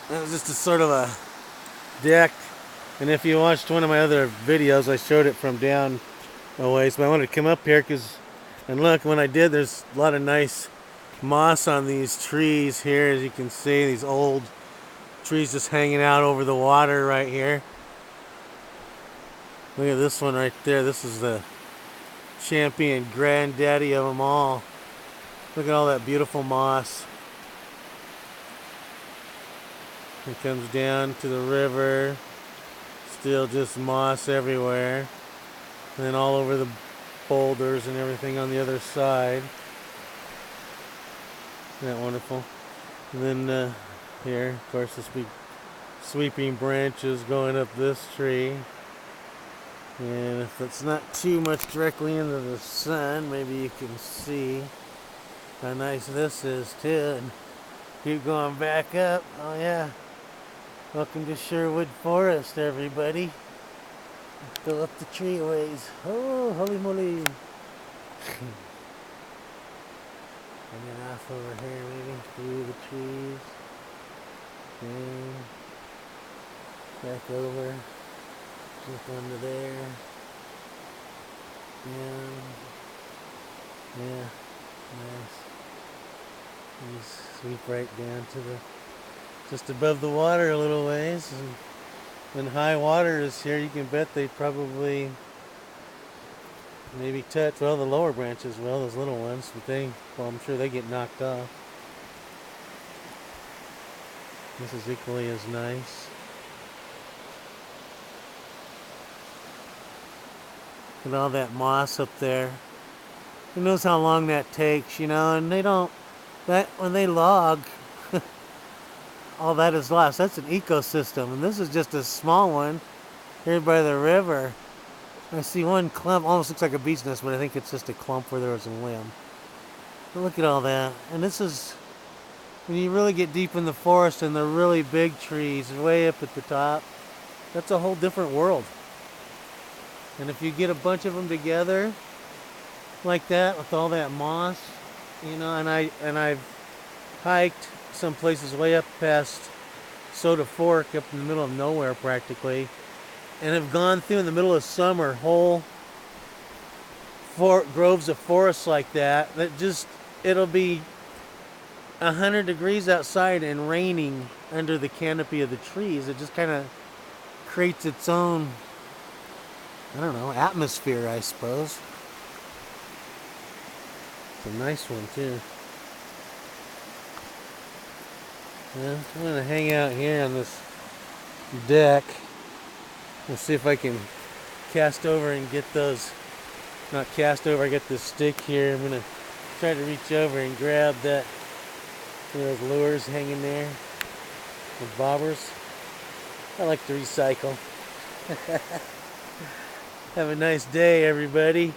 It was just a sort of a deck. And if you watched one of my other videos, I showed it from down a ways. But I wanted to come up here and look, when I did, there's a lot of nice moss on these trees here, as you can see. These old trees just hanging out over the water right here. Look at this one right there. This is the champion granddaddy of them all. Look at all that beautiful moss. It comes down to the river. Still just moss everywhere. And then all over the boulders and everything on the other side. Isn't that wonderful? And then here, of course, this big sweeping branches going up this tree. And if it's not too much directly into the sun, maybe you can see how nice this is too. And keep going back up. Oh yeah. Welcome to Sherwood Forest, everybody. Go up the tree ways. Oh, holy moly. And then off over here, maybe through the trees. And back over. Jump under there. Down. Yeah, nice. You sweep right down to the, just above the water a little ways. And when high water is here, you can bet they probably maybe touch, well, the lower branches, well, those little ones, but well, I'm sure they get knocked off. This is equally as nice. And all that moss up there. Who knows how long that takes, you know, and when they log, all that is lost. That's an ecosystem, and this is just a small one here by the river. I see one clump, almost looks like a bee's nest, but I think it's just a clump where there was a limb. But look at all that. And this is, when you really get deep in the forest and the really big trees way up at the top, that's a whole different world. And if you get a bunch of them together like that with all that moss, you know, and I've hiked some places way up past Soda Fork, up in the middle of nowhere practically, and have gone through in the middle of summer whole groves of forests like that just, it'll be 100 degrees outside and raining under the canopy of the trees. It just kind of creates its own, I don't know, atmosphere, I suppose. It's a nice one too. Yeah, I'm gonna hang out here on this deck and see if I can cast over and get those, not cast over, I got this stick here. I'm gonna try to reach over and grab that, those lures hanging there, the bobbers. I like to recycle. Have a nice day, everybody.